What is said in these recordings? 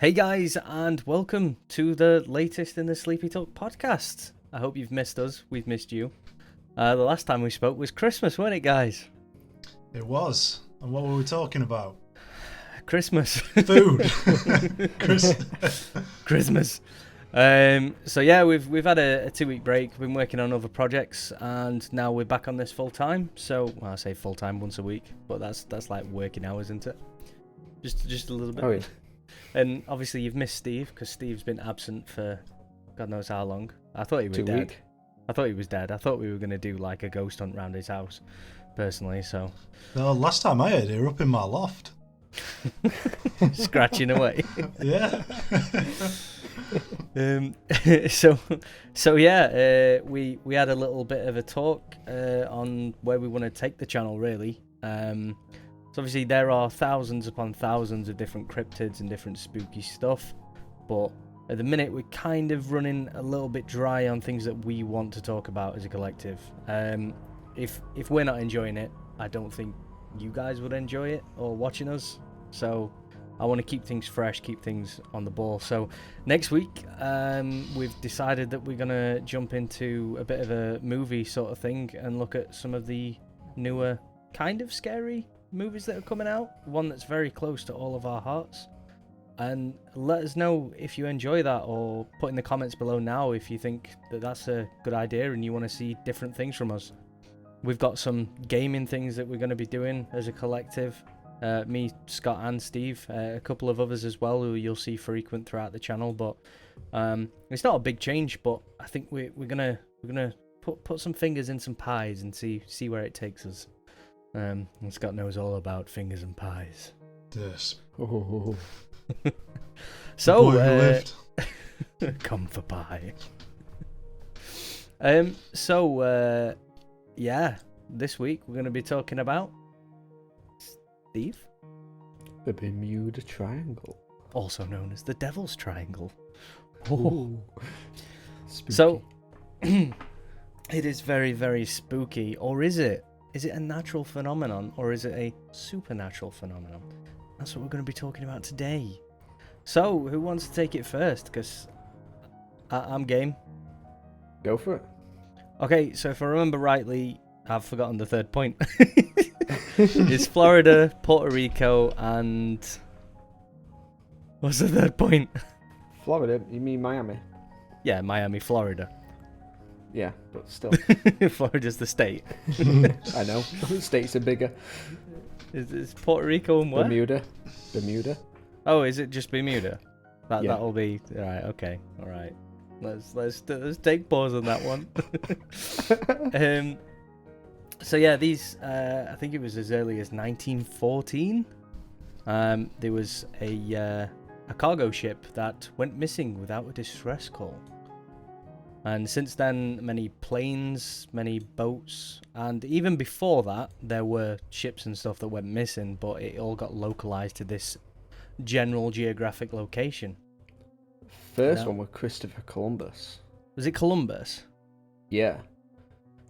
Hey guys, and welcome to the latest in the SleepyTalk podcast. I hope you've missed us. We've missed you. The last time we spoke was Christmas, wasn't it, guys? It was. And what were we talking about? Christmas. Food. Christmas. So yeah, we've had a 2-week break. We've been working on other projects, and now we're back on this full time. So I say full time once a week, but that's like working hours, isn't it? Just a little bit. Oh yeah. And obviously you've missed Steve, because Steve's been absent for God knows how long. I thought he was 2 dead. week. I thought he was dead. I thought we were going to do like a ghost hunt round his house, personally, so... No, last time I heard, you were up in my loft. Scratching away. Yeah. So yeah, we had a little bit of a talk on where we want to take the channel, really. So obviously there are thousands upon thousands of different cryptids and different spooky stuff, but at the minute we're kind of running a little bit dry on things that we want to talk about as a collective. If we're not enjoying it, I don't think you guys would enjoy it or watching us. So I want to keep things fresh, keep things on the ball. So next week, we've decided that we're going to jump into a bit of a movie sort of thing and look at some of the newer kind of scary movies that are coming out. One that's very close to all of our hearts. And let us know if you enjoy that, or put in the comments below now if you think that that's a good idea and you want to see different things from us. We've got some gaming things that we're going to be doing as a collective. Me, Scott, and Steve, a couple of others as well who you'll see frequent throughout the channel. But it's not a big change, but I think we're gonna put some fingers in some pies and see where it takes us. And Scott knows all about fingers and pies. Yes. Oh. So The boy who lived. come for pie. Yeah, this week we're going to be talking about Steve, The Bermuda Triangle. also known as the Devil's Triangle. Oh. So it is very, very spooky, or is it? Is it a natural phenomenon, or is it a supernatural phenomenon? That's what we're going to be talking about today. So, who wants to take it first? Because I'm game. Go for it. Okay, so if I remember rightly, I've forgotten the third point. It's Florida, Puerto Rico, and... What's the third point? Florida, you mean Miami? Yeah, Miami, Florida. Yeah, but still. Florida's the state. I know. States are bigger. Is Puerto Rico and where? Bermuda. Oh, is it just Bermuda? Yeah. That'll be... Alright, okay. Alright. Let's take pause on that one. So yeah, these... I think it was as early as 1914. There was a cargo ship that went missing without a distress call. And since then, many planes, many boats, and even before that, there were ships and stuff that went missing, but it all got localized to this general geographic location. First No. one was Christopher Columbus. Was it Columbus? Yeah.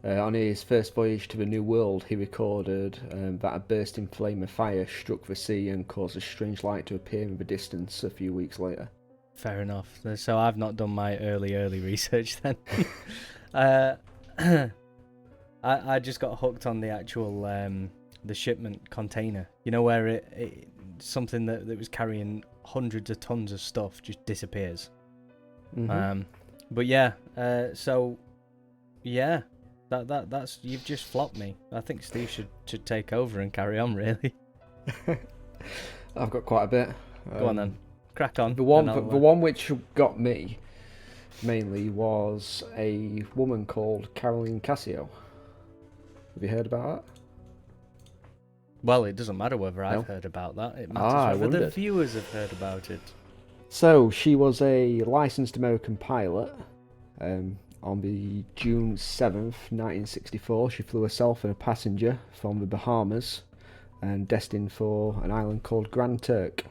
On his first voyage to the New World, he recorded that a bursting flame of fire struck the sea and caused a strange light to appear in the distance a few weeks later. Fair enough. So I've not done my early research then. I just got hooked on the actual the shipment container. You know, where it something that was carrying hundreds of tons of stuff just disappears. Mm-hmm. But yeah, so yeah, that's you've just flopped me. I think Steve should take over and carry on, really. I've got quite a bit. Go on then. Crack on. The one which got me mainly was a woman called Caroline Cassio. Have you heard about that? Well, it doesn't matter whether No? I've heard about that. It matters I whether the wondered. viewers have heard about it. So she was a licensed American pilot. On the June 7th, 1964, she flew herself and a passenger from the Bahamas and destined for an island called Grand Turk.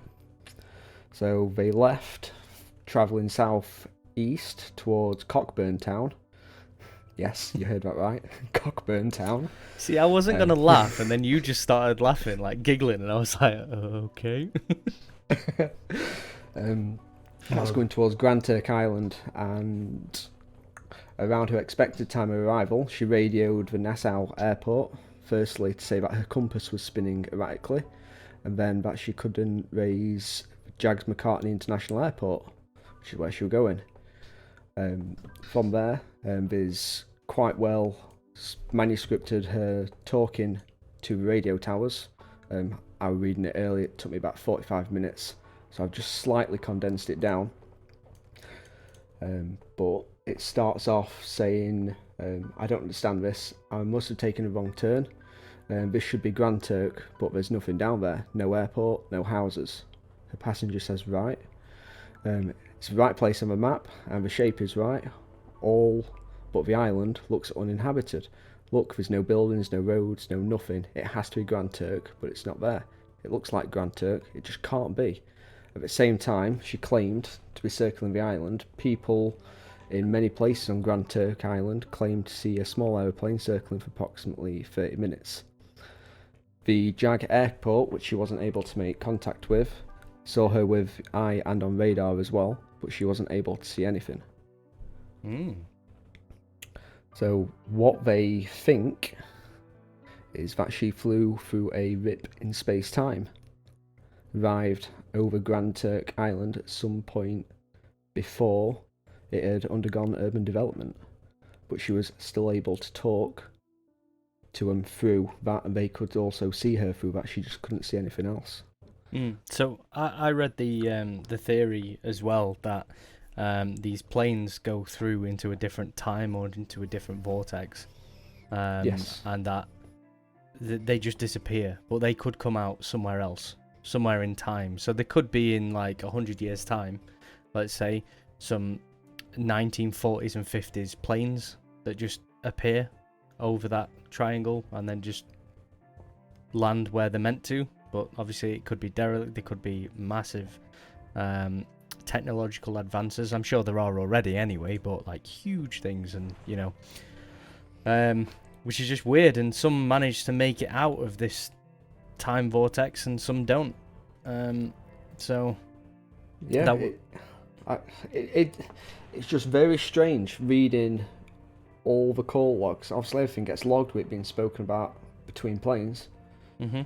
So they left, travelling south east towards Cockburn Town. Yes, you heard that right. Cockburn Town. See, I wasn't going to laugh, and then you just started laughing, like giggling, and I was like, okay. That's going towards Grand Turk Island, and around her expected time of arrival, she radioed the Nassau airport, firstly to say that her compass was spinning erratically, and then that she couldn't raise Jags McCartney International Airport, which is where she was going. From there, there's quite well manuscripted her talking to the radio towers. I was reading it earlier, it took me about 45 minutes, so I've just slightly condensed it down. But it starts off saying, I don't understand this, I must have taken a wrong turn. This should be Grand Turk, but there's nothing down there, no airport, no houses. The passenger says, right. It's the right place on the map, and the shape is right. All but the island looks uninhabited. Look, there's no buildings, no roads, no nothing. It has to be Grand Turk, but it's not there. It looks like Grand Turk, it just can't be. At the same time, she claimed to be circling the island. People in many places on Grand Turk Island claimed to see a small aeroplane circling for approximately 30 minutes. The Jag airport, which she wasn't able to make contact with, saw her with eye and on radar as well, but she wasn't able to see anything. So what they think is that she flew through a rip in space-time, arrived over Grand Turk Island at some point before it had undergone urban development, but she was still able to talk to them through that, and they could also see her through that. She just couldn't see anything else. So I read the theory as well that these planes go through into a different time or into a different vortex, Yes. and that they just disappear, but they could come out somewhere else, somewhere in time. So they could be in like 100 years' time, let's say, some 1940s and 50s planes that just appear over that triangle and then just land where they're meant to. But obviously it could be derelict, there could be massive technological advances. I'm sure there are already anyway, but like huge things, and which is just weird, and some manage to make it out of this time vortex and some don't. So yeah, it's just very strange reading all the call logs. Obviously everything gets logged with it being spoken about between planes. It's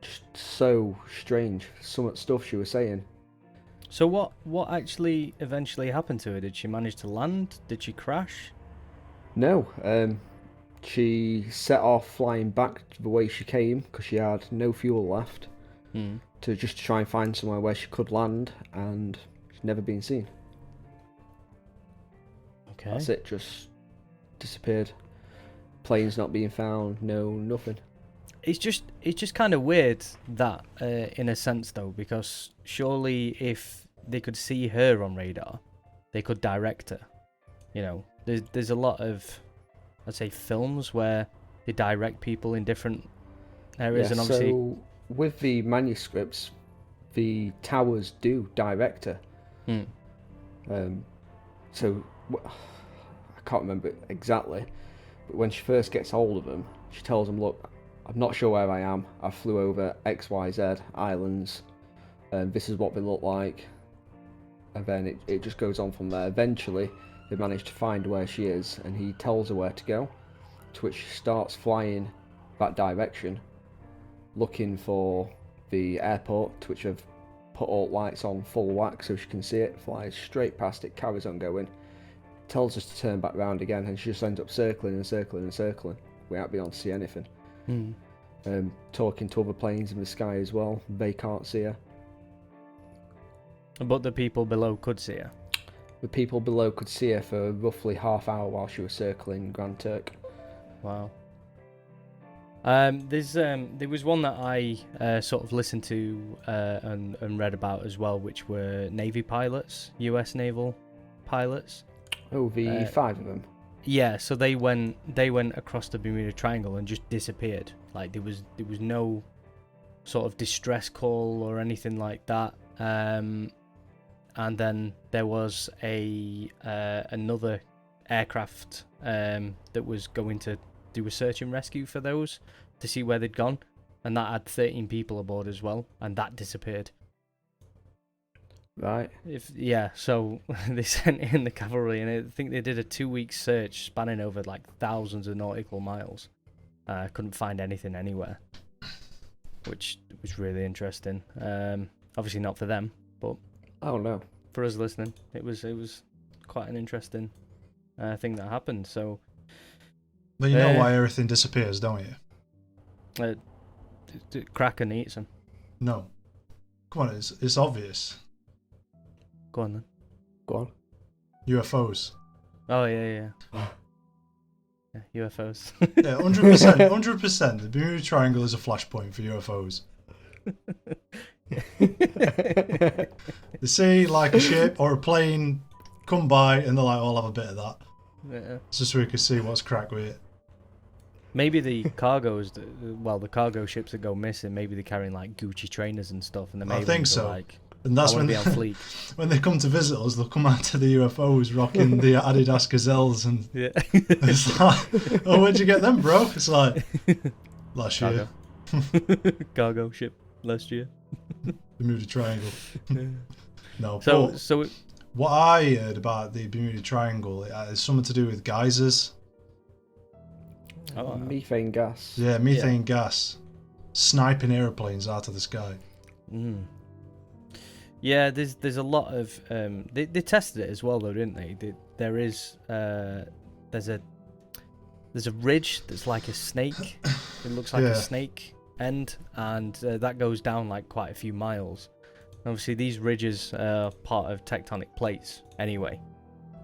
just so strange, some of the stuff she was saying. So what actually eventually happened to her? Did she manage to land? Did she crash? No, she set off flying back the way she came because she had no fuel left, to just try and find somewhere where she could land, and she's never been seen. Okay. That's it, just disappeared. Planes not being found, no nothing. It's just kind of weird that, in a sense though, because surely if they could see her on radar, they could direct her. There's a lot of, I'd say, films where they direct people in different areas, and obviously. So with the manuscripts, the towers do direct her. So I can't remember exactly, but when she first gets hold of them, she tells them, "Look, I'm not sure where I am. I flew over XYZ islands, and this is what they look like." And then it just goes on from there. Eventually, they manage to find where she is, and he tells her where to go, to which she starts flying that direction, looking for the airport, to which have put all lights on full whack so she can see it, flies straight past it, carries on going, tells us to turn back round again, and she just ends up circling and circling and circling without being able to see anything. Talking to other planes in the sky as well, they can't see her. But the people below could see her. The people below could see her for roughly half hour while she was circling Grand Turk. Wow. There was one that I sort of listened to and read about as well, which were Navy pilots, US naval pilots. Oh, the 5 of them. Yeah, so they went across the Bermuda Triangle and just disappeared. Like there was no sort of distress call or anything like that. And then there was another aircraft that was going to do a search and rescue for those to see where they'd gone, and that had 13 people aboard as well, and that disappeared. Right. So they sent in the cavalry, and I think they did a 2-week search spanning over like thousands of nautical miles. Couldn't find anything anywhere, which was really interesting. Obviously not for them, but Oh no. for us listening, it was quite an interesting thing that happened. So, But you know why everything disappears, don't you? Kraken eats them. No. Come on, it's obvious. Go on then. Go on. UFOs. Oh yeah. UFOs. Yeah, 100%. 100%. The Bermuda Triangle is a flashpoint for UFOs. They see like a ship or a plane come by, and they're like, "Oh, I'll have a bit of that." Yeah. Just so we can see what's crack with it. Maybe the cargoes, the cargo ships that go missing, maybe they're carrying like Gucci trainers and stuff, and the I main think ones so. are like, And that's I when want to be on fleek. when they come to visit us, they'll come out to the UFOs rocking the Adidas Gazelles, and Yeah. it's like, "Oh, where'd you get them, bro?" It's like last year, Cargo ship last year. Bermuda Triangle. No, So but what I heard about the Bermuda Triangle, it has something to do with geysers. Methane gas. Yeah, methane gas, sniping airplanes out of the sky. Mm. Yeah, there's a lot of they tested it as well though, didn't they? There's a ridge that's like a snake. It looks like a snake end, and that goes down like quite a few miles. Obviously, these ridges are part of tectonic plates anyway,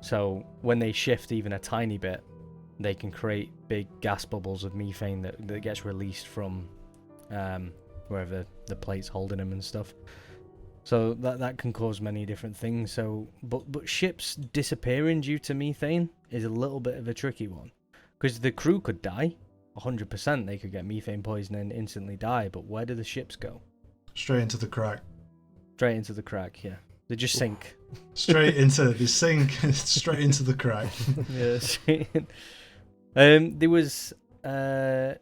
so when they shift even a tiny bit, they can create big gas bubbles of methane that gets released from wherever the plate's holding them and stuff. So that can cause many different things. So, but ships disappearing due to methane is a little bit of a tricky one, because the crew could die, 100%. They could get methane poisoning and instantly die. But where do the ships go? Straight into the crack. Straight into the crack. Yeah, they just sink. Straight into they sink. Straight into the crack. Yeah. Straight in. There's a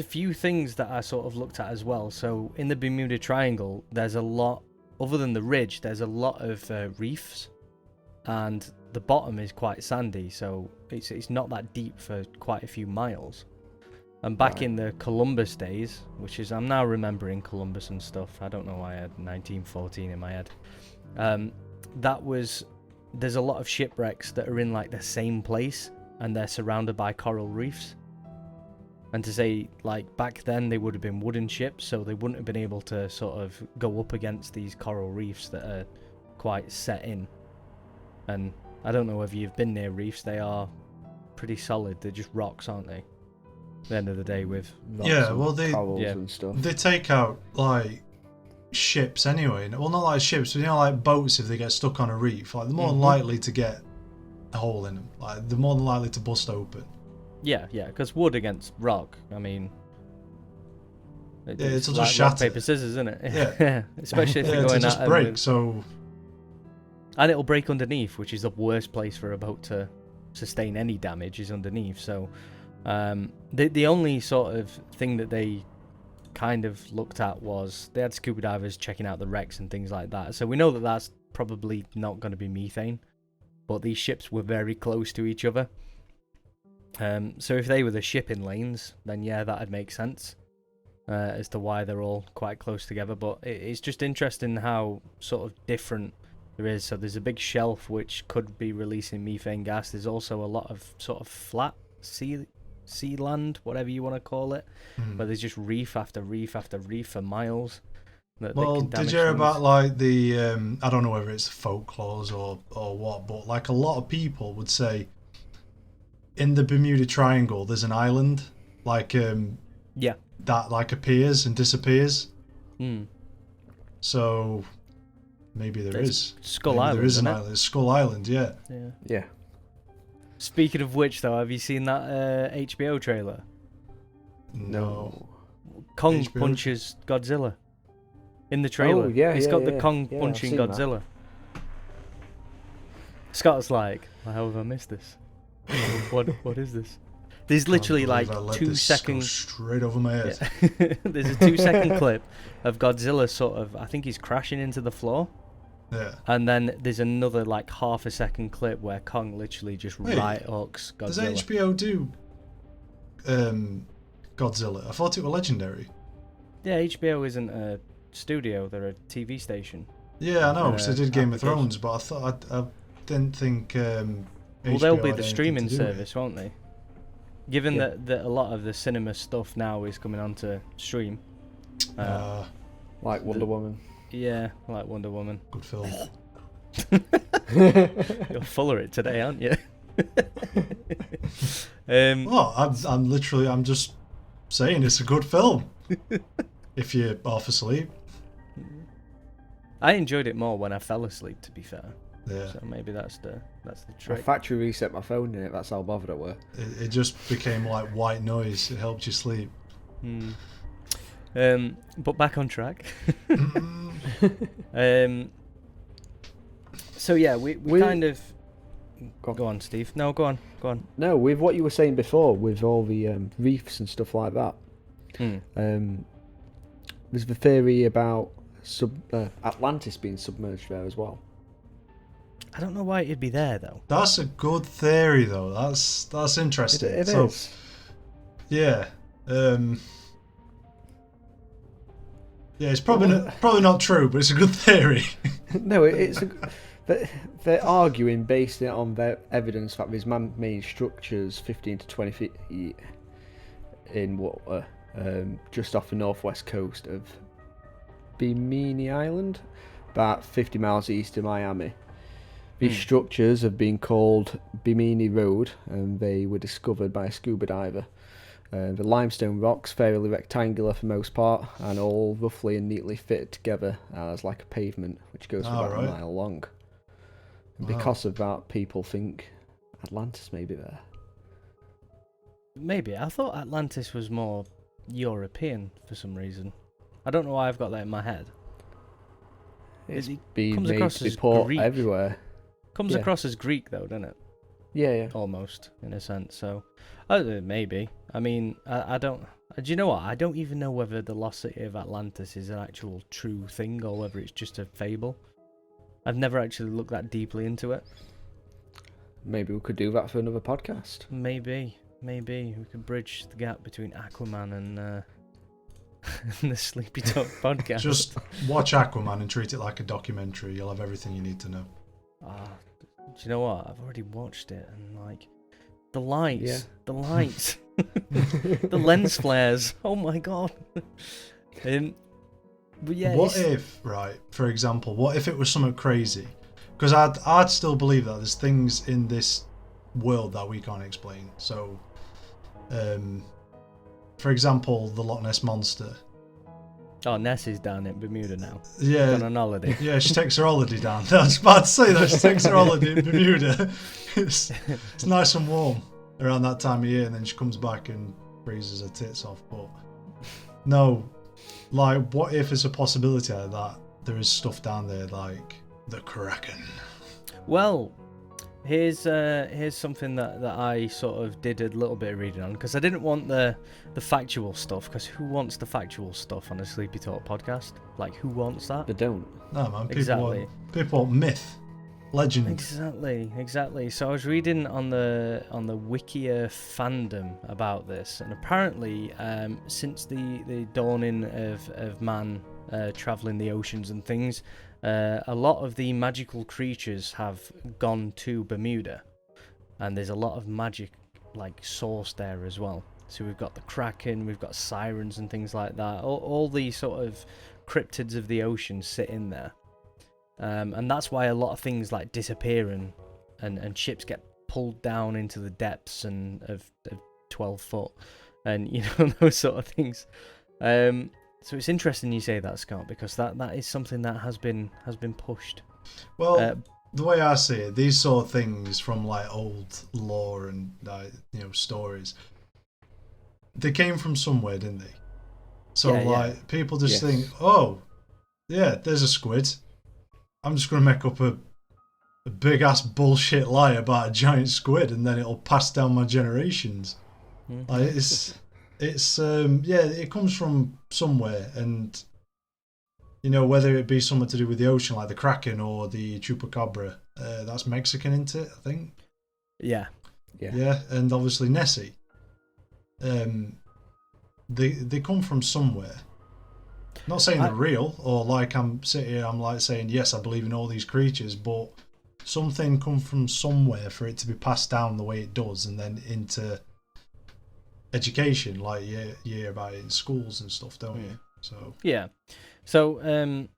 few things that I sort of looked at as well. So in the Bermuda Triangle, there's a lot. Other than the ridge, there's a lot of reefs, and the bottom is quite sandy, so it's not that deep for quite a few miles. And back in the Columbus days, which is, I'm now remembering Columbus and stuff, I don't know why I had 1914 in my head, there's a lot of shipwrecks that are in like the same place, and they're surrounded by coral reefs. And to say, like, back then they would have been wooden ships, so they wouldn't have been able to sort of go up against these coral reefs that are quite set in. And I don't know whether you've been near reefs, they are pretty solid. They're just rocks, aren't they? At the end of the day, with Corals Yeah. and stuff. They take out like ships anyway. Well, not like ships, but you know, like boats. If they get stuck on a reef, like they're more than likely to get a hole in them. Like they're more than likely to bust open. Yeah, because wood against rock, I mean... It'll just like shatter. rock, paper, scissors, isn't it? Yeah. Especially if Yeah, you're it'll going just at 'em break. with- So And it'll break underneath, which is the worst place for a boat to sustain any damage, is underneath. So the only sort of thing that they kind of looked at was they had scuba divers checking out the wrecks and things like that. So we know that that's probably not going to be methane, but these ships were very close to each other. So if they were the shipping lanes, then yeah, that'd make sense as to why they're all quite close together. But it's just interesting how sort of different there is. So there's a big shelf which could be releasing methane gas. There's also a lot of sort of flat sea land, whatever you want to call it, where there's just reef after reef after reef for miles. Well, did you hear about like the I don't know whether it's folklore or what, but like a lot of people would say in the Bermuda Triangle there's an island like that like appears and disappears. So maybe there is Skull maybe Island. there is an isn't it? island. It's Skull Island, yeah. Yeah. Speaking of which, though, have you seen that HBO trailer? No. Kong HBO? punches Godzilla in the trailer. Oh, yeah, It's yeah, got the yeah. Kong Yeah, I've punching seen that. Godzilla. Scott's like, how have I missed this? What is this? There's literally like I let 2 this go seconds. straight over my head. Yeah. There's a 2-second clip of Godzilla sort of, I think he's crashing into the floor, Yeah. And then there's another like half a second clip where Kong literally just right hooks Godzilla. Does HBO do Godzilla? I thought it was Legendary. Yeah, HBO isn't a studio; they're a TV station. Yeah, I know. Because they did Game of Thrones, but I thought I didn't think. Well, they'll be the streaming service, won't they? Given that a lot of the cinema stuff now is coming onto stream. Like Wonder Woman. Yeah, like Wonder Woman. Good film. You're full of it today, aren't you? Well, I'm just saying it's a good film. If you're half asleep. I enjoyed it more when I fell asleep, to be fair. Yeah. So maybe that's the trick. I factory reset my phone in it. That's how bothered I were. It just became like white noise. It helped you sleep. But back on track. So yeah, we kind of go on, Steve. No, go on. No, with what you were saying before, with all the reefs and stuff like that. There's the theory about Atlantis being submerged there as well. I don't know why it'd be there though. That's a good theory, though. That's interesting. It is. Yeah. Yeah, it's probably not true, but it's a good theory. No, they're arguing based it on their evidence that there's man-made structures 15 to 20 feet in water, just off the northwest coast of Bimini Island, about 50 miles east of Miami. These structures have been called Bimini Road, and they were discovered by a scuba diver. The limestone rocks, fairly rectangular for most part, and all roughly and neatly fitted together as like a pavement, which goes for about a mile long. And because of that, people think Atlantis may be there. Maybe. I thought Atlantis was more European for some reason. I don't know why I've got that in my head. It's been made to be port everywhere. Comes across as Greek though, doesn't it? Yeah. Almost, in a sense. So, maybe. I mean, I don't... Do you know what? I don't even know whether the lost city of Atlantis is an actual true thing or whether it's just a fable. I've never actually looked that deeply into it. Maybe we could do that for another podcast. Maybe. We could bridge the gap between Aquaman and the SleepyTalk podcast. Just watch Aquaman and treat it like a documentary. You'll have everything you need to know. Do you know what? I've already watched it and like the lights, the lens flares. Oh my god. But yeah. What if, right? For example, what if it was something crazy? Because I'd still believe that there's things in this world that we can't explain. So, for example, the Loch Ness monster. Oh, Ness is down in Bermuda now. Yeah. On holiday. Yeah, she takes her holiday down. I was about to say that. She takes her holiday in Bermuda. It's nice and warm around that time of year, and then she comes back and freezes her tits off. But no, like, what if it's a possibility that there is stuff down there like the Kraken? Well, here's something that I sort of did a little bit of reading on, because I didn't want the factual stuff, because who wants the factual stuff on a SleepyTalk podcast? Like, who wants that? They don't. No, man. People want myth, legend. Exactly. So I was reading on the Wikia fandom about this, and apparently, since the dawning of man traveling the oceans and things, a lot of the magical creatures have gone to Bermuda, and there's a lot of magic like source there as well. So we've got the Kraken, we've got sirens and things like that. All these sort of cryptids of the ocean sit in there, and that's why a lot of things like disappear and ships get pulled down into the depths and of 12 foot, and you know, those sort of things. So it's interesting you say that, Scott, because that is something that has been pushed. Well, the way I see it, these sort of things from like old lore and stories, they came from somewhere, didn't they? So people just think, oh, yeah, there's a squid. I'm just going to make up a big ass bullshit lie about a giant squid, and then it'll pass down my generations. Like, it comes from somewhere, and whether it be something to do with the ocean, like the Kraken or the Chupacabra. That's Mexican, isn't it? I think. Yeah. Yeah, and obviously Nessie. They come from somewhere. Not saying they're real, or like I'm sitting here, I'm like saying yes, I believe in all these creatures, but something come from somewhere for it to be passed down the way it does, and then into education, like you hear about it in schools and stuff, don't you? So yeah. So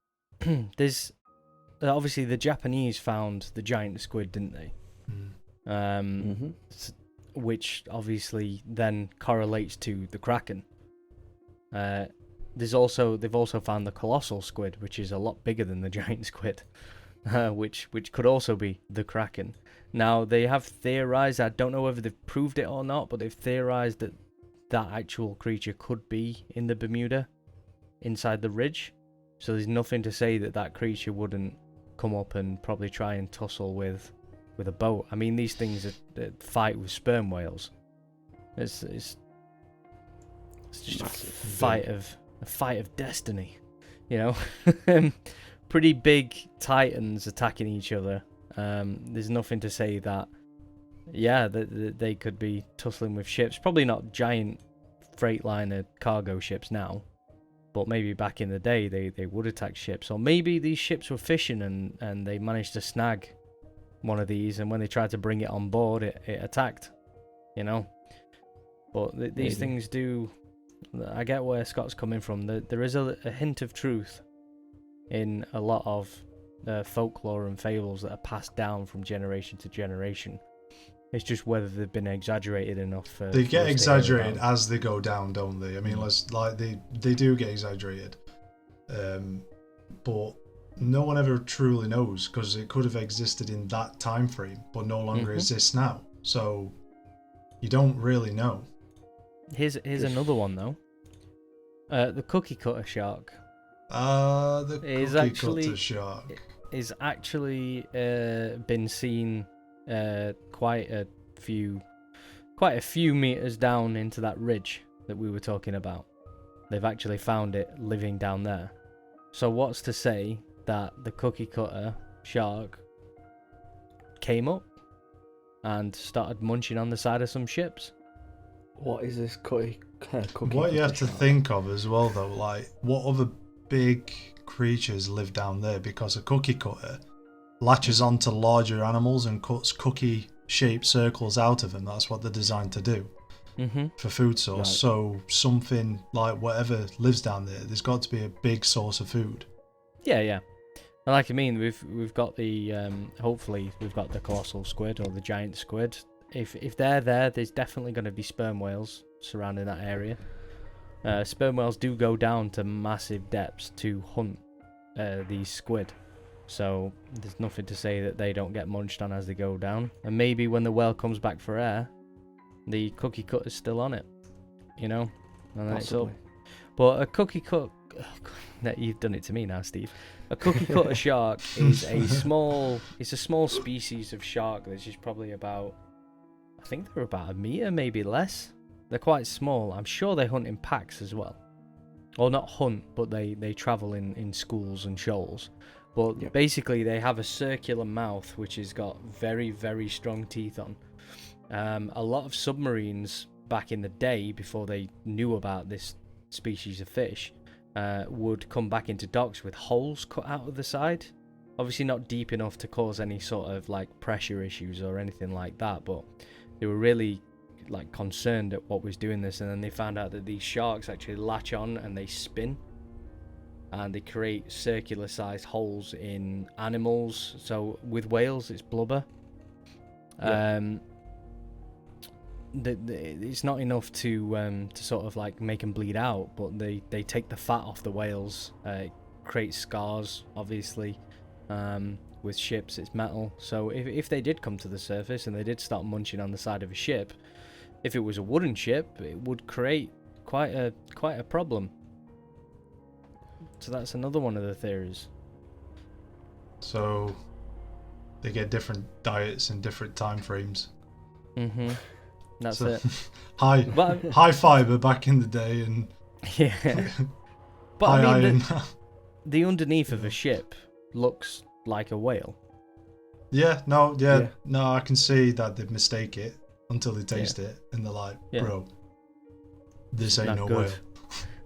there's obviously the Japanese found the giant squid, didn't they? Which obviously then correlates to the Kraken. They've also found the colossal squid, which is a lot bigger than the giant squid, which could also be the Kraken. Now they have theorized, I don't know whether they've proved it or not, but they've theorized that that actual creature could be in the Bermuda, inside the ridge. So there's nothing to say that that creature wouldn't come up and probably try and tussle with a boat. I mean, these things fight with sperm whales. It's just a fight of destiny, Pretty big titans attacking each other. There's nothing to say that they could be tussling with ships. Probably not giant freightliner cargo ships now, but maybe back in the day they would attack ships. Or maybe these ships were fishing and they managed to snag one of these, and when they tried to bring it on board, it attacked, But these things do. I get where Scott's coming from. There is a hint of truth in a lot of folklore and fables that are passed down from generation to generation. It's just whether they've been exaggerated enough. They get exaggerated as they go down, don't they? I mean, they do get exaggerated, but no one ever truly knows, because it could have existed in that time frame, but no longer exists now. So you don't really know. Here's another one though. The cookie cutter shark. The cookie cutter shark is actually been seen quite a few meters down into that ridge that we were talking about. They've actually found it living down there. So what's to say that the cookie cutter shark came up and started munching on the side of some ships? What is this cookie What you have to shark? think of as well, though, like, what other big creatures live down there? Because a cookie cutter latches onto larger animals and cuts cookie-shaped circles out of them. That's what they're designed to do for food source. Right. So something like whatever lives down there, there's got to be a big source of food. Yeah. Like I mean, we've got the hopefully we've got the colossal squid or the giant squid. If they're there, there's definitely going to be sperm whales surrounding that area. Sperm whales do go down to massive depths to hunt these squid. So there's nothing to say that they don't get munched on as they go down. And maybe when the whale comes back for air, the cookie cutter's still on it, And then it's up. But a cookie cut... You've done it to me now, Steve. A cookie cutter shark is a small species of shark that's just probably about... I think they're about a meter, maybe less. They're quite small. I'm sure they hunt in packs as well. Or not hunt, but they travel in schools and shoals. But basically they have a circular mouth which has got very, very strong teeth on. A lot of submarines back in the day, before they knew about this species of fish, would come back into docks with holes cut out of the side. Obviously not deep enough to cause any sort of like pressure issues or anything like that, but they were really like concerned at what was doing this, and then they found out that these sharks actually latch on and they spin and they create circular sized holes in animals. So with whales it's blubber. It's not enough to sort of like make them bleed out, but they take the fat off the whales. It creates scars, obviously. With ships, it's metal. So if they did come to the surface and they did start munching on the side of a ship, if it was a wooden ship, it would create quite a problem. So that's another one of the theories. So they get different diets and different time frames. That's it. High fiber back in the day, and yeah. But high I mean, iron. the underneath of a ship looks like a whale. Yeah, no, I can see that they'd mistake it until they taste it, and they're like, bro, this ain't no whale.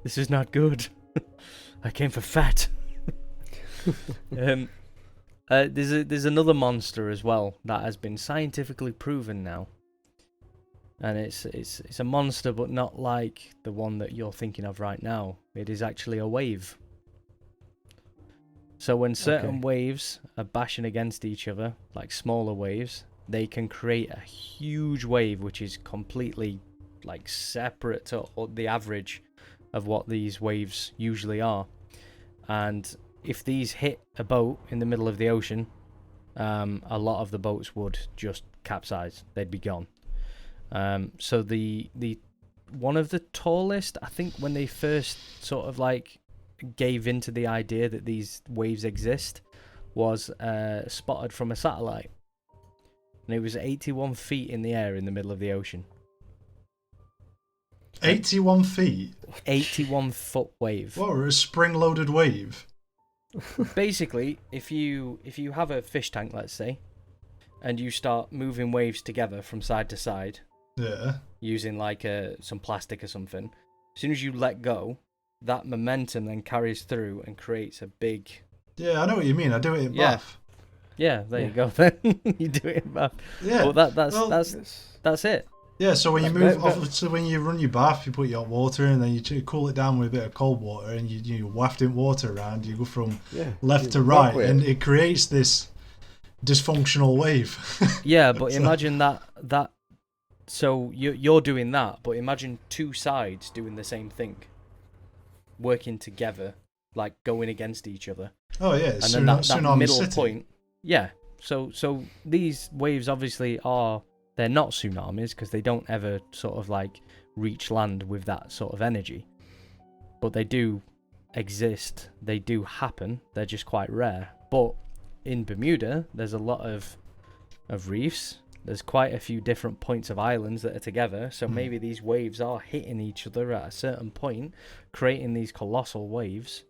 This is not good. I came for fat. There's another monster as well that has been scientifically proven now, and it's a monster, but not like the one that you're thinking of right now. It is actually a wave. So when certain waves are bashing against each other, like smaller waves, they can create a huge wave which is completely like separate to the average of what these waves usually are. And if these hit a boat in the middle of the ocean, a lot of the boats would just capsize. They'd be gone. So the one of the tallest, I think, when they first sort of like gave into the idea that these waves exist, was spotted from a satellite, and it was 81 feet in the air in the middle of the ocean. 81 feet? 81 foot wave. What, a spring-loaded wave? Basically, if you have a fish tank, let's say, and you start moving waves together from side to side, using like some plastic or something, as soon as you let go, that momentum then carries through and creates a big... Yeah, I know what you mean. I do it in Bath. Yeah, there you go then. You do it in Bath. Yeah. But that's it. Yeah, so when when you run your bath, you put your hot water in, and then you cool it down with a bit of cold water, and you waft in water around. You go from left to right, and it creates this dysfunctional wave. Yeah, but imagine that. So you're doing that, but imagine two sides doing the same thing, working together, like going against each other. Oh yeah, and then that middle City. point. Yeah. So these waves obviously are. They're not tsunamis because they don't ever sort of like reach land with that sort of energy. But they do exist. They do happen. They're just quite rare. But in Bermuda, there's a lot of reefs. There's quite a few different points of islands that are together. So maybe these waves are hitting each other at a certain point, creating these colossal waves.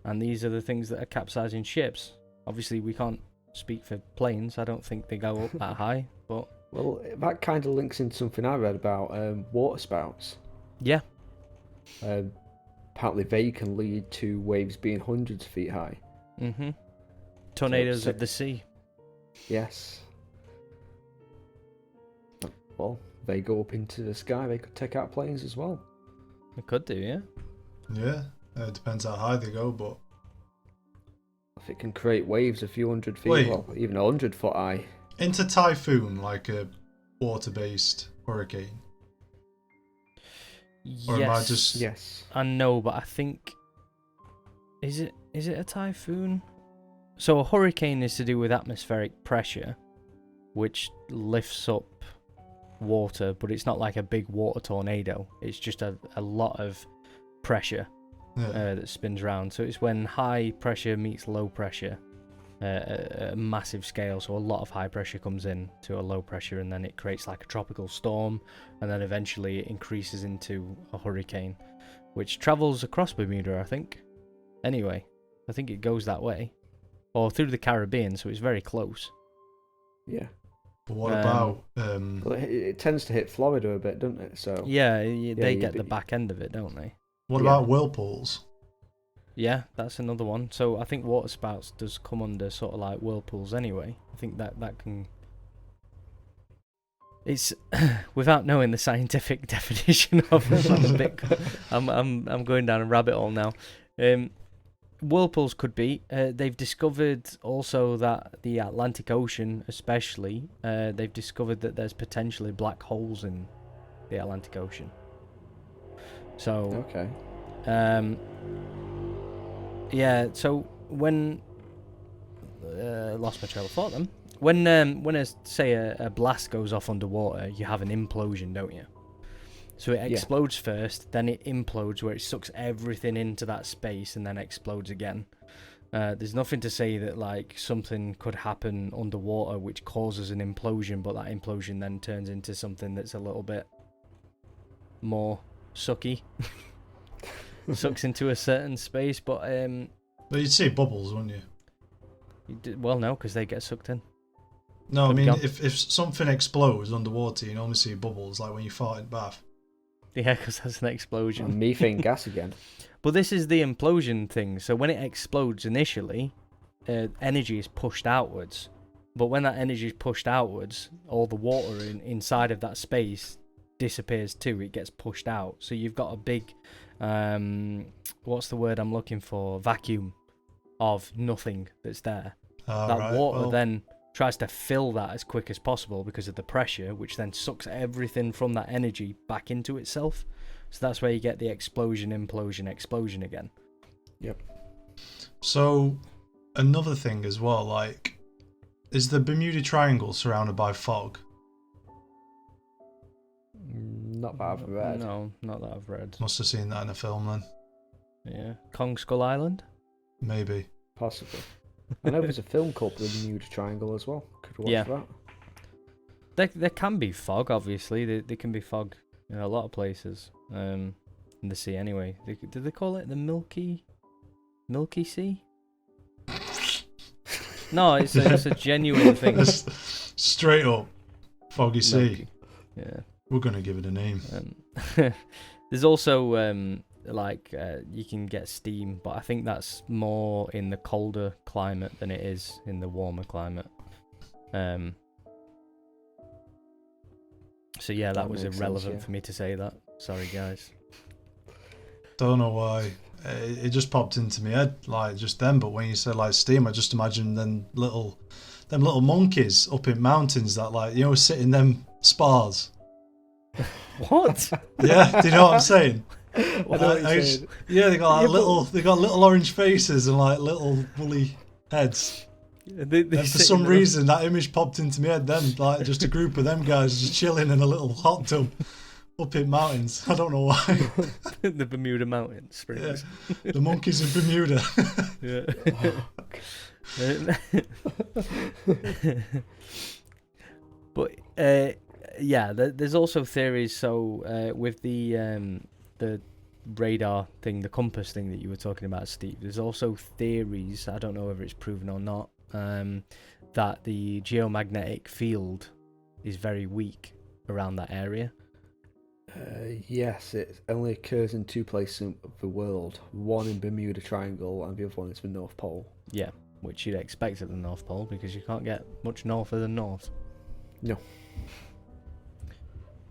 And these are the things that are capsizing ships. Obviously, we can't speak for planes. I don't think they go up that high, but... Well, that kind of links into something I read about water spouts. Yeah. Apparently they can lead to waves being hundreds of feet high. Mm-hmm. Tornadoes of the sea. Yes. Well, they go up into the sky. They could take out planes as well. They could do, yeah. Yeah. It depends how high they go, but... If it can create waves a few hundred feet, well, even 100 foot high. Into typhoon, like a water-based hurricane? Or am I just... Yes. I know, but I think... Is it a typhoon? So a hurricane is to do with atmospheric pressure, which lifts up water, but it's not like a big water tornado. It's just a lot of pressure that spins around. So it's when high pressure meets low pressure. A massive scale, so a lot of high pressure comes in to a low pressure, and then it creates like a tropical storm, and then eventually it increases into a hurricane, which travels across Bermuda, I think. Anyway, I think it goes that way, or through the Caribbean, so it's very close. Yeah. But what about... Well, it tends to hit Florida a bit, doesn't it? So they get the back end of it, don't they? What about whirlpools? Yeah, that's another one. So I think water spouts does come under sort of like whirlpools anyway. I think that can... It's without knowing the scientific definition of them, I'm going down a rabbit hole now. Whirlpools could be. They've discovered also that the Atlantic Ocean, especially, they've discovered that there's potentially black holes in the Atlantic Ocean. So okay. Yeah, so when lost my trail of thought then. When a blast goes off underwater, you have an implosion, don't you? So it explodes first, then it implodes where it sucks everything into that space and then explodes again. There's nothing to say that like something could happen underwater which causes an implosion, but that implosion then turns into something that's a little bit more sucky. Sucks into a certain space, but But you'd see bubbles, wouldn't you? Well, no, because they get sucked in. No, I mean, if something explodes underwater, you only see bubbles, like when you fart in the bath. Yeah, because that's an explosion. And methane gas again. But this is the implosion thing. So when it explodes initially, energy is pushed outwards. But when that energy is pushed outwards, all the water inside of that space disappears too. It gets pushed out. So you've got a big, what's the word I'm looking for? Vacuum of nothing that's there. That water then tries to fill that as quick as possible because of the pressure, which then sucks everything from that energy back into itself. So that's where you get the explosion, implosion, explosion again. Yep. So another thing as well, like, is the Bermuda Triangle surrounded by fog? Not that I've read. No, not that I've read. Must have seen that in a film then. Yeah. Kong Skull Island? Maybe. Possibly. I know there's a film called The Bermuda Triangle as well. Could watch that. There can be fog, obviously. There can be fog in a lot of places. In the sea, anyway. Do they call it the Milky Sea? No, it's a genuine thing. Straight up, foggy sea. Yeah. We're gonna give it a name. There's also you can get steam, but I think that's more in the colder climate than it is in the warmer climate. So yeah, that was irrelevant for me to say that. Sorry, guys. Don't know why. It just popped into my head, like just then. But when you said like steam, I just imagined them little monkeys up in mountains that, like, you know, sit in them spas. What? Yeah, do you know what I'm saying? Saying. Yeah, they got like little orange faces and like little woolly heads. They and for some reason, that image popped into my head then, like just a group of them guys just chilling in a little hot tub up in mountains. I don't know why. The Bermuda Mountain Springs. Yeah. The monkeys in Bermuda. But yeah, there's also theories. So with the radar thing, the compass thing that you were talking about, Steve, there's also theories, I don't know whether it's proven or not, that the geomagnetic field is very weak around that area. Yes, it only occurs in two places of the world. One in Bermuda Triangle and the other one is the North Pole. Yeah, which you'd expect at the North Pole because you can't get much norther than north. No.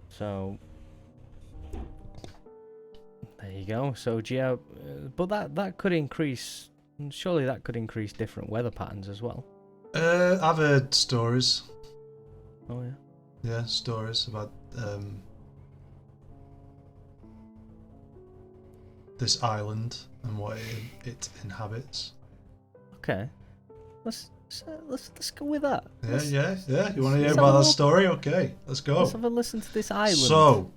So there you go. So but that could increase. Surely that could increase different weather patterns as well. I've heard stories. Oh yeah. Yeah, stories about this island and what it inhabits. Okay, let's go with that. Yeah. You want to hear about that story? Okay, let's go. Let's have a listen to this island. So,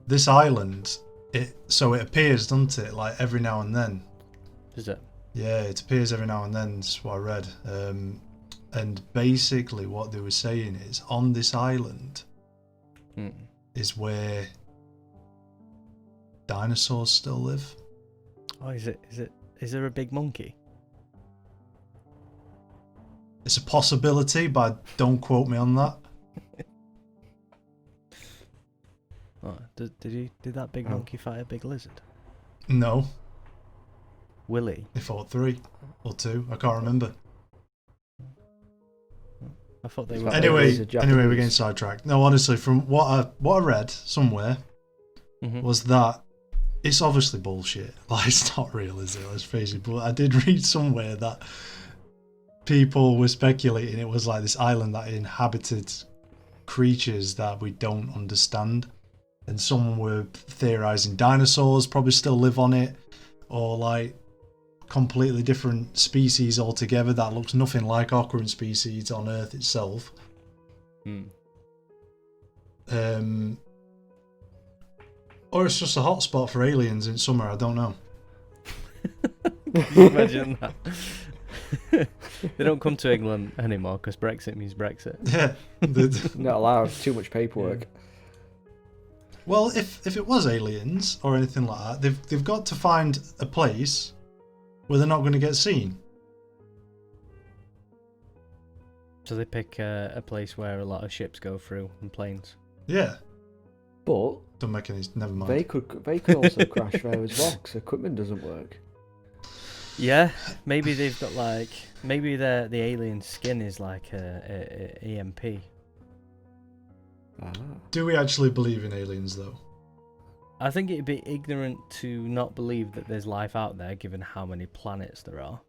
this island, it appears, doesn't it? Like every now and then. Does it? Yeah, it appears every now and then. That's what I read. And basically, what they were saying is, on this island is where dinosaurs still live. Oh, is there a big monkey? It's a possibility, but don't quote me on that. Oh, did that big monkey fight a big lizard? No. Will he? They fought 3 or 2. I can't remember. I thought they were. Anyway, we're getting sidetracked. No, honestly, from what I read somewhere was that it's obviously bullshit. Like, it's not real, is it? Let's face it. But I did read somewhere that people were speculating it was like this island that inhabited creatures that we don't understand. And some were theorizing dinosaurs probably still live on it, or like completely different species altogether that looks nothing like our current species on Earth itself. Or it's just a hotspot for aliens in summer, I don't know. Can you imagine that? They don't come to England anymore because Brexit means Brexit. Yeah. Not allowed, too much paperwork. Well, if it was aliens or anything like that, they've got to find a place where they're not going to get seen. So they pick a place where a lot of ships go through and planes. Yeah. But don't make any. Never mind. They could also crash there as well because equipment doesn't work. Yeah, maybe they've got like the alien skin is like a EMP. Ah. Do we actually believe in aliens though? I think it'd be ignorant to not believe that there's life out there, given how many planets there are.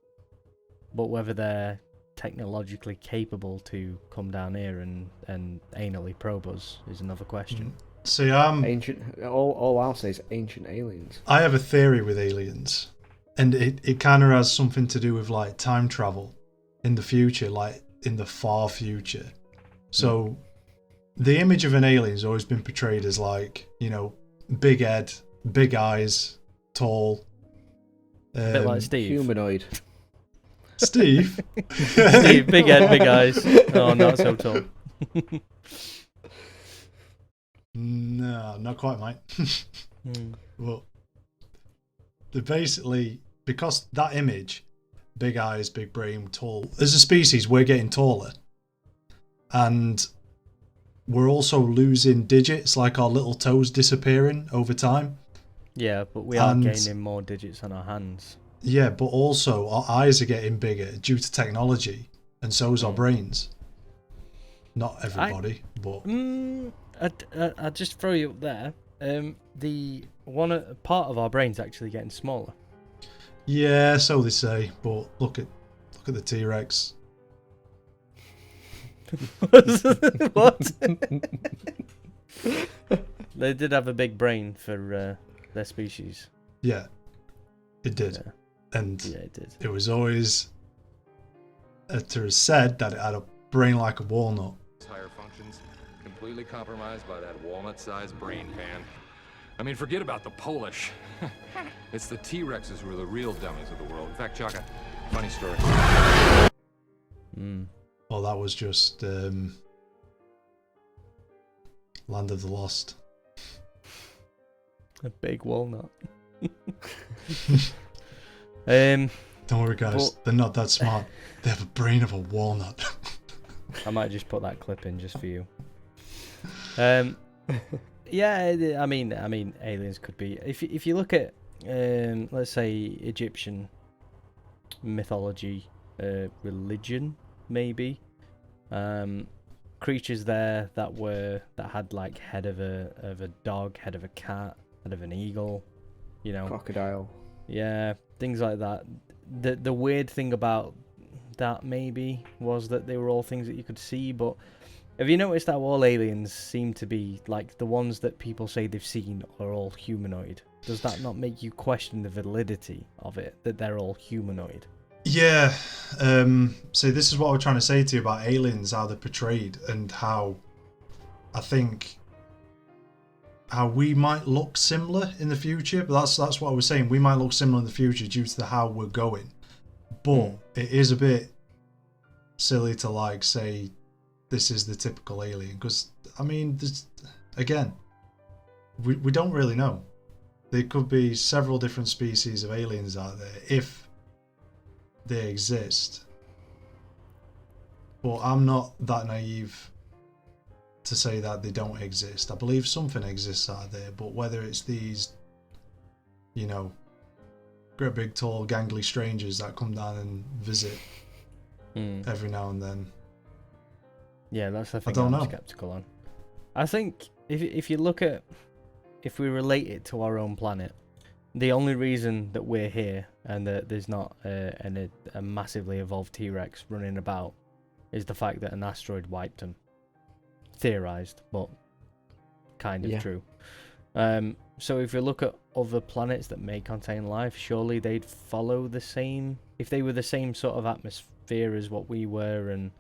But whether they're technologically capable to come down here and anally probe us is another question. See, ancient. All I'll say is ancient aliens. I have a theory with aliens, and it kind of has something to do with like time travel in the future, like in the far future. So, the image of an alien has always been portrayed as like, you know, big head, big eyes, tall. A bit like Steve. Humanoid. Steve? Steve, big head, big eyes. Oh, not so tall. No, not quite, mate. Well, they're basically, because that image, big eyes, big brain, tall, as a species, we're getting taller. And we're also losing digits, like our little toes disappearing over time. Yeah, but we are gaining more digits on our hands. Yeah, but also our eyes are getting bigger due to technology, and so is our brains. Not everybody, but... I'd just throw you up there. The part of our brain's actually getting smaller. Yeah, so they say, but look at the T-Rex. What? They did have a big brain for their species. Yeah, it did. Yeah. And yeah, it did. It was always said that it had a brain like a walnut. Higher functions completely compromised by that walnut-sized brain pan. I mean, forget about the Polish. It's the T-Rexes who are the real dummies of the world. In fact, Chaka, funny story. Well, that was just Land of the Lost. A big walnut. Don't worry, guys. They're not that smart. They have a brain of a walnut. I might just put that clip in just for you. Yeah, I mean, aliens could be. If you look at, let's say, Egyptian mythology, religion, maybe, creatures there that had like head of a dog, head of a cat, head of an eagle, you know, crocodile. Yeah, things like that. The weird thing about that maybe was that they were all things that you could see, but have you noticed that all aliens seem to be, like, the ones that people say they've seen are all humanoid? Does that not make you question the validity of it, that they're all humanoid? Yeah. So this is what we're trying to say to you about aliens, how they're portrayed, and how I think how we might look similar in the future. But that's what I was saying. We might look similar in the future due to how we're going. But it is a bit silly to like say this is the typical alien, because I mean, again, we don't really know. There could be several different species of aliens out there if they exist. But I'm not that naive to say that they don't exist. I believe something exists out there, but whether it's these, you know, great big tall gangly strangers that come down and visit every now and then. Yeah, that's the thing I don't know. Skeptical on. I think if you look at, if we relate it to our own planet, the only reason that we're here and that there's not a massively evolved T-Rex running about is the fact that an asteroid wiped them. Theorized, but kind of true. So if you look at other planets that may contain life, surely they'd follow the same, if they were the same sort of atmosphere as what we were and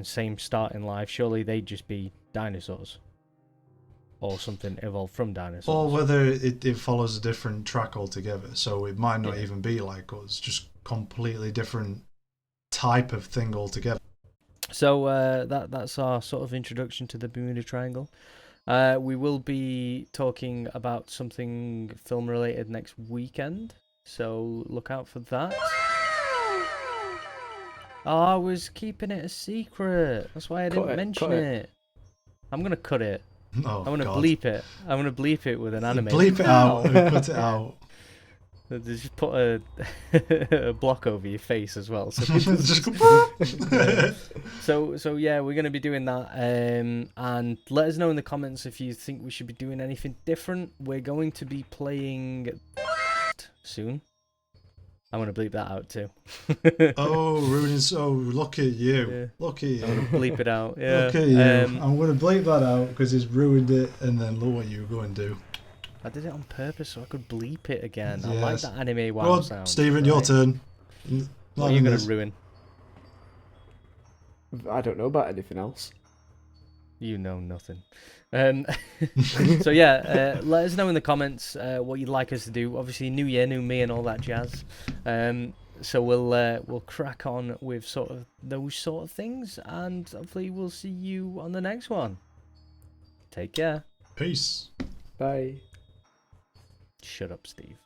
same start in life, surely they'd just be dinosaurs or something evolved from dinosaurs. Or whether it follows a different track altogether, so it might not even be like us, just completely different type of thing altogether. So that's our sort of introduction to the Bermuda Triangle. We will be talking about something film related next weekend. So look out for that. Oh, I was keeping it a secret. That's why I didn't mention it. I'm gonna cut it. Oh, I'm gonna God. bleep it. I'm gonna bleep it with an anime. Bleep it out and cut it out. Just put a block over your face as well. So Just go. so yeah, we're gonna be doing that. And let us know in the comments if you think we should be doing anything different. We're going to be playing soon. I'm gonna bleep that out too. Oh, ruining! So look at you. Yeah. Look at you. I'm gonna bleep it out. Yeah. Look at you. I'm gonna bleep that out because he's ruined it, and then look what you go and do. I did it on purpose so I could bleep it again. Yes. I like that anime wow Go on, sound. Stephen, your turn. What are you going to ruin? I don't know about anything else. You know nothing. So yeah, let us know in the comments what you'd like us to do. Obviously, new year, new me, and all that jazz. So we'll crack on with sort of those sort of things, and hopefully we'll see you on the next one. Take care. Peace. Bye. Shut up, Steve.